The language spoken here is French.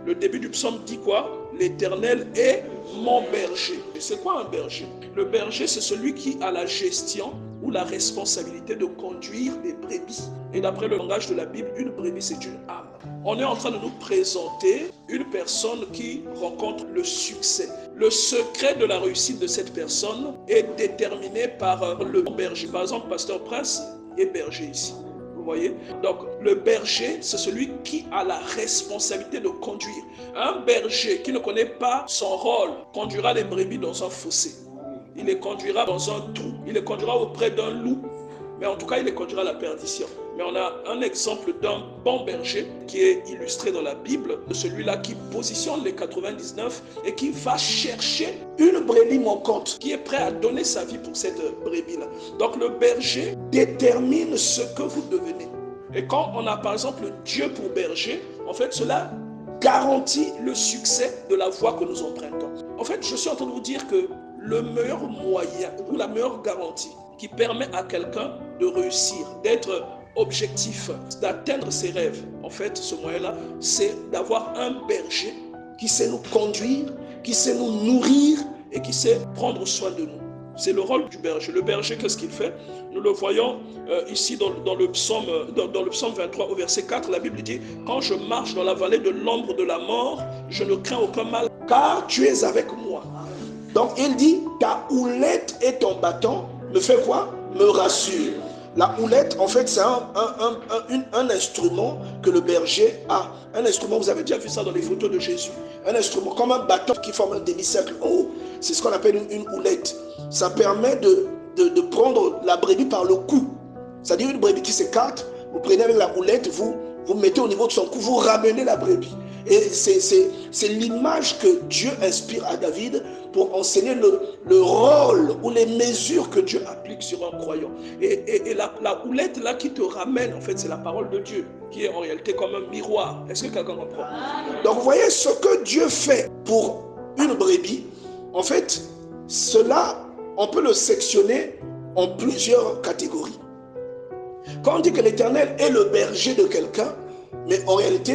Le début du psaume dit quoi? L'Éternel est mon berger. Et c'est quoi un berger? Le berger, c'est celui qui a la gestion ou la responsabilité de conduire des brebis. Et d'après le langage de la Bible, une brebis, c'est une âme. On est en train de nous présenter une personne qui rencontre le succès. Le secret de la réussite de cette personne est déterminé par le berger. Par exemple, Pasteur Prince est berger ici. Vous voyez? Donc, le berger, c'est celui qui a la responsabilité de conduire. Un berger qui ne connaît pas son rôle conduira les brebis dans un fossé. Il les conduira dans un trou. Il les conduira auprès d'un loup. Mais en tout cas, il les conduira à la perdition. Mais on a un exemple d'un bon berger qui est illustré dans la Bible, celui-là qui positionne les 99 et qui va chercher une brebis manquante, qui est prêt à donner sa vie pour cette brebis-là. Donc le berger détermine ce que vous devenez. Et quand on a par exemple Dieu pour berger, en fait cela garantit le succès de la voie que nous empruntons. En fait, je suis en train de vous dire que le meilleur moyen ou la meilleure garantie qui permet à quelqu'un de réussir, d'être objectif, d'atteindre ses rêves, en fait, ce moyen-là, c'est d'avoir un berger qui sait nous conduire, qui sait nous nourrir et qui sait prendre soin de nous. C'est le rôle du berger. Le berger, qu'est-ce qu'il fait? Nous le voyons ici dans le psaume 23 au verset 4, la Bible dit « Quand je marche dans la vallée de l'ombre de la mort, je ne crains aucun mal, car tu es avec moi. » Donc il dit « Ta houlette et ton bâton me fait quoi? Me rassure. » La houlette, en fait, c'est un instrument que le berger a. Un instrument, vous avez déjà vu ça dans les photos de Jésus. Un instrument, comme un bâton qui forme un demi-cercle en haut. C'est ce qu'on appelle une houlette. Ça permet de prendre la brebis par le cou. C'est-à-dire une brebis qui s'écarte, vous prenez avec la houlette, vous mettez au niveau de son cou, vous ramenez la brebis. Et c'est l'image que Dieu inspire à David pour enseigner le rôle ou les mesures que Dieu applique sur un croyant. Et la houlette là qui te ramène, en fait, c'est la parole de Dieu, qui est en réalité comme un miroir. Est-ce que quelqu'un comprend? Donc vous voyez ce que Dieu fait pour une brebis, en fait, cela, on peut le sectionner en plusieurs catégories. Quand on dit que l'Éternel est le berger de quelqu'un, mais en réalité,